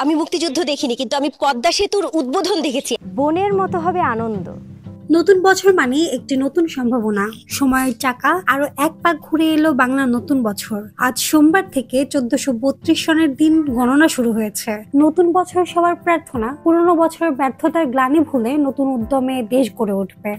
আমি মুক্তিযুদ্ধ দেখিনি, কিন্তু আমি পদ্মা সেতুর উদ্বোধন দেখেছি। বনের মতো হবে আনন্দ। নতুন বছর মানে একটি নতুন সম্ভাবনা। সময়ের চাকা আরো এক পাক ঘুরে এলো বাংলার নতুন বছর। আজ সোমবার থেকে 1432 সনের দিন গণনা শুরু হয়েছে। নতুন বছর সবার প্রার্থনা, পুরনো বছরের ব্যর্থতার গ্লানি ভুলে নতুন উদ্যমে দেশ গড়ে উঠবে।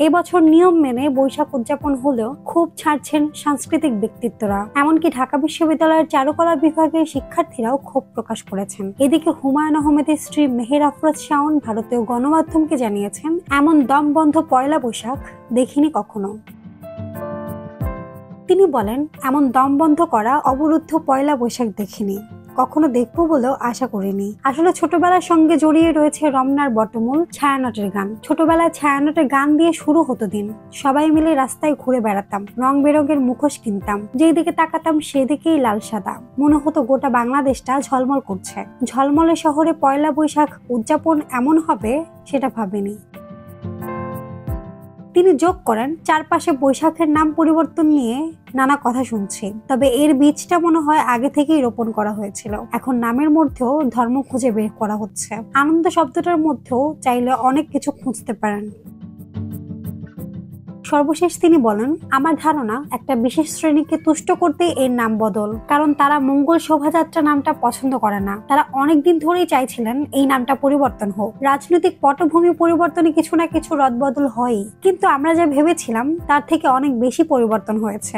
এবছর নিয়ম মেনে বৈশাখ উদযাপন হলেও খুব ছাড়ছেন সাংস্কৃতিক ব্যক্তিত্বরা। এমনকি ঢাকা বিশ্ববিদ্যালয়ের চারুকলা বিভাগের শিক্ষার্থীরাও ক্ষোভ প্রকাশ করেছেন। এদিকে হুমায়ুন আহমেদের স্ত্রী মেহের আফরোজ শাওন ভারতীয় গণমাধ্যমকে জানিয়েছেন, এমন দমবন্ধ পয়লা বৈশাখ দেখিনি কখনো। তিনি বলেন, এমন দমবন্ধ করা অবরুদ্ধ পয়লা বৈশাখ দেখিনি, কখনো দেখবো বলেও আশা করিনি। আসলে ছোটবেলার সঙ্গে জড়িয়ে রয়েছে রমনার বটমূল ছায়ানটের গান। ছোটবেলায় ছায়ানটের গান দিয়ে শুরু হতো দিন। সবাই মিলে রাস্তায় ঘুরে বেড়াতাম, রং বেরঙের মুখোশ কিনতাম, যেই দিকে তাকাতাম সেদিকেই লাল সাদা। মনে হতো গোটা বাংলাদেশটা ঝলমল করছে। ঝলমলে শহরে পয়লা বৈশাখ উদযাপন এমন হবে সেটা ভাবিনি। তিনি যোগ করেন, চারপাশে বৈশাখের নাম পরিবর্তন নিয়ে নানা কথা শুনছি, তবে এর বীজটা মনে হয় আগে থেকেই রোপণ করা হয়েছিল। এখন নামের মধ্যেও ধর্ম খুঁজে বের করা হচ্ছে। আনন্দ শব্দটার মধ্যেও চাইলে অনেক কিছু খুঁজতে পারেন। সর্বশেষ তিনি বলেন, আমার ধারণা একটা বিশেষ শ্রেণীকে তুষ্ট করতে এর নাম বদল, কারণ তারা মঙ্গল শোভাযাত্রা নামটা পছন্দ করে না। তারা অনেকদিন ধরেই চাইছিলেন এই নামটা পরিবর্তন হোক। রাজনৈতিক পটভূমি পরিবর্তনে কিছু না কিছু রদবদল হয়ই, কিন্তু আমরা যা ভেবেছিলাম তার থেকে অনেক বেশি পরিবর্তন হয়েছে।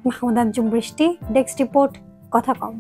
মাহমুদ আঞ্জুম বৃষ্টি, ডেস্ক রিপোর্ট, কথা কম।